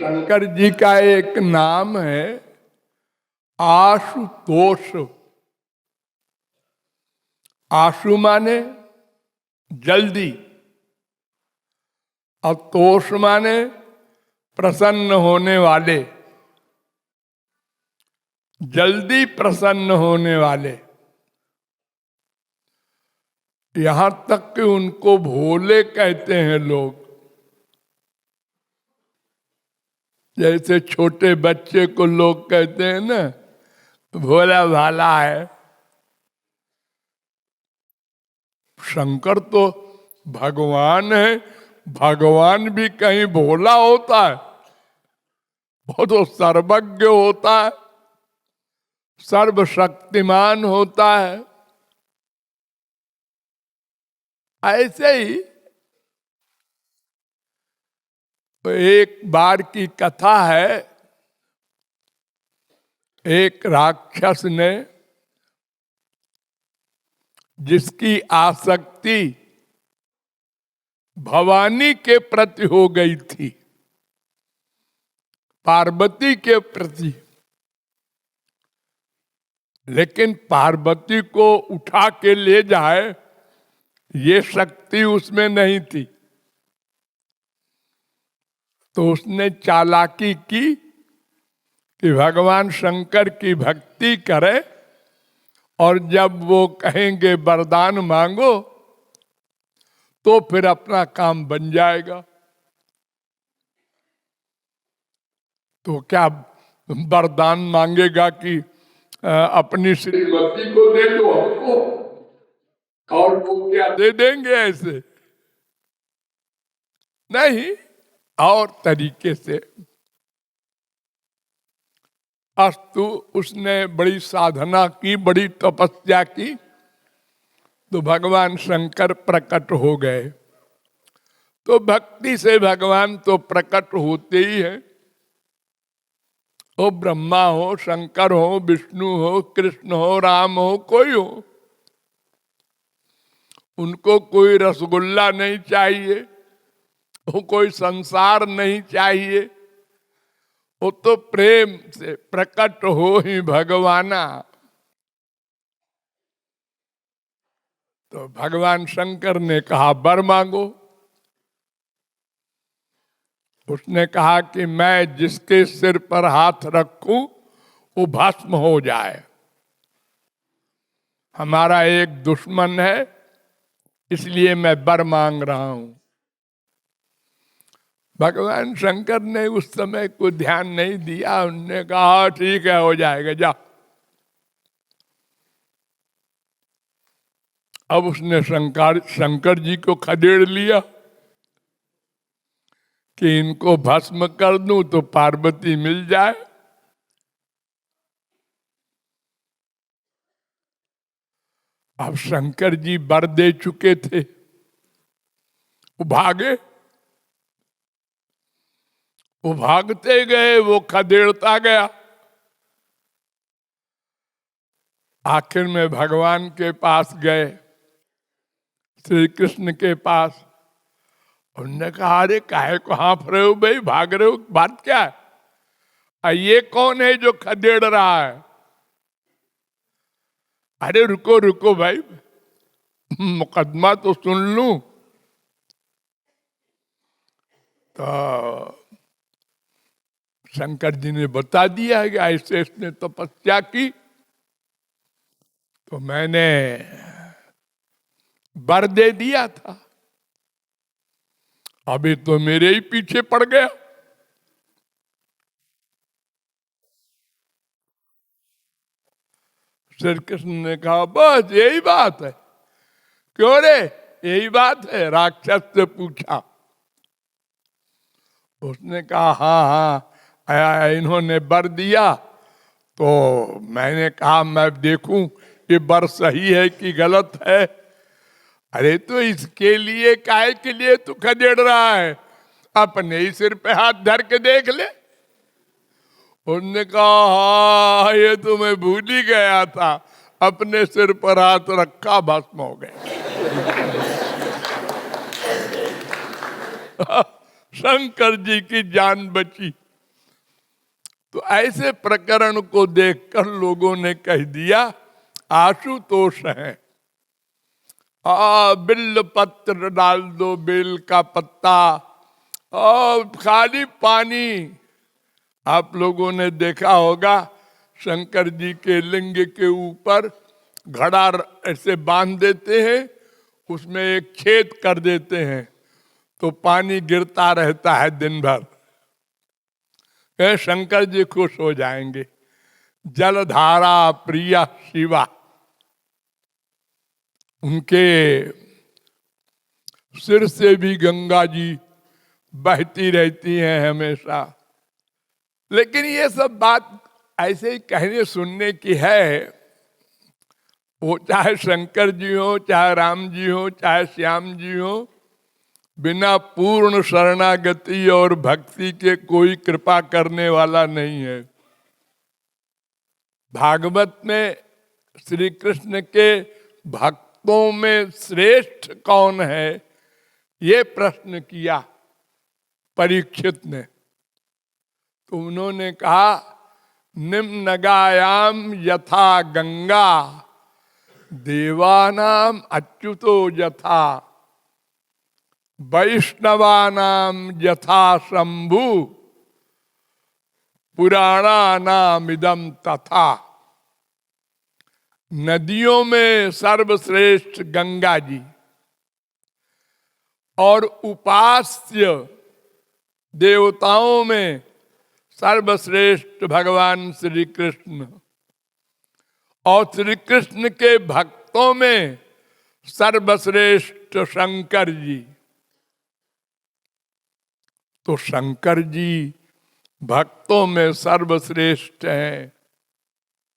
शंकर जी का एक नाम है आशुतोष। आशु माने जल्दी और तोष माने प्रसन्न होने वाले, जल्दी प्रसन्न होने वाले। यहां तक कि उनको भोले कहते हैं लोग। जैसे छोटे बच्चे को लोग कहते हैं ना, भोला भाला है। शंकर तो भगवान है, भगवान भी कहीं भोला होता है? वो तो सर्वज्ञ होता है, सर्वशक्तिमान होता है। ऐसे ही तो एक बार की कथा है, एक राक्षस ने, जिसकी आसक्ति भवानी के प्रति हो गई थी, पार्वती के प्रति, लेकिन पार्वती को उठा के ले जाए ये शक्ति उसमें नहीं थी। तो उसने चालाकी की कि भगवान शंकर की भक्ति करे और जब वो कहेंगे वरदान मांगो तो फिर अपना काम बन जाएगा। तो क्या वरदान मांगेगा कि अपनी श्रीमती को दे दो हमको, और वो क्या दे देंगे? ऐसे नहीं, और तरीके से। अस्तु, उसने बड़ी साधना की, बड़ी तपस्या की, तो भगवान शंकर प्रकट हो गए। तो भक्ति से भगवान तो प्रकट होते ही है। वो ब्रह्मा हो, शंकर हो, विष्णु हो, कृष्ण हो, राम हो, कोई हो, उनको कोई रसगुल्ला नहीं चाहिए, वो कोई संसार नहीं चाहिए, वो तो प्रेम से प्रकट हो ही भगवाना। तो भगवान शंकर ने कहा वर मांगो। उसने कहा कि मैं जिसके सिर पर हाथ रखूं वो भस्म हो जाए। हमारा एक दुश्मन है, इसलिए मैं वर मांग रहा हूं। भगवान शंकर ने उस समय को ध्यान नहीं दिया। उन्होंने कहा ठीक है, हो जाएगा, जा। अब उसने शंकर जी को खदेड़ लिया कि इनको भस्म कर दूं तो पार्वती मिल जाए। अब शंकर जी वर दे चुके थे, वो भागे, वो भागते गए, वो खदेड़ता गया। आखिर में भगवान के पास गए, श्री कृष्ण के पास। उन्होंने कहा अरे काहे को हाँफ रहे हो भाई, भाग रहे हो, बात क्या है? ये कौन है जो खदेड़ रहा है? अरे रुको रुको भाई, मुकदमा तो सुन लूं। तो शंकर जी ने बता दिया कि ऐसे इसने तपस्या की, तो मैंने वर दे दिया था, अभी तो मेरे ही पीछे पड़ गया। श्री कृष्ण ने कहा बस यही बात है। क्यों रे, यही बात है? राक्षस से पूछा। उसने कहा हाँ हाँ, इन्होंने वर दिया, तो मैंने कहा मैं देखूं ये वर सही है कि गलत है। अरे तो इसके लिए काहे के लिए तू खदेड़ रहा है? अपने ही सिर पे हाथ धर के देख ले। उन्होंने कहा हाँ, ये तो मैं भूल ही गया था, अपने सिर पर हाथ रखा, भस्म हो गए। शंकर जी की जान बची। तो ऐसे प्रकरण को देखकर लोगों ने कह दिया आशुतोष है। बिल्ल पत्र डाल दो, बेल का पत्ता और खाली पानी। आप लोगों ने देखा होगा शंकर जी के लिंग के ऊपर घड़ा ऐसे बांध देते हैं, उसमें एक छेद कर देते हैं तो पानी गिरता रहता है दिन भर। शंकर जी खुश हो जाएंगे। जलधारा प्रिया शिवा, उनके सिर से भी गंगा जी बहती रहती हैं हमेशा। लेकिन ये सब बात ऐसे ही कहने सुनने की है। वो चाहे शंकर जी हो, चाहे राम जी हो, चाहे श्याम जी हो, बिना पूर्ण शरणागति और भक्ति के कोई कृपा करने वाला नहीं है। भागवत में श्री कृष्ण के भक्तों में श्रेष्ठ कौन है, ये प्रश्न किया परीक्षित ने। तो उन्होंने कहा निम्नगायाम यथा गंगा, देवानाम अच्युतो यथा, वैष्णवानाम यथा शंभु, पुराणानाम इदम तथा। नदियों में सर्वश्रेष्ठ गंगा जी और उपास्य देवताओं में सर्वश्रेष्ठ भगवान श्री कृष्ण और श्री कृष्ण के भक्तों में सर्वश्रेष्ठ शंकर जी। तो शंकर जी भक्तों में सर्वश्रेष्ठ हैं।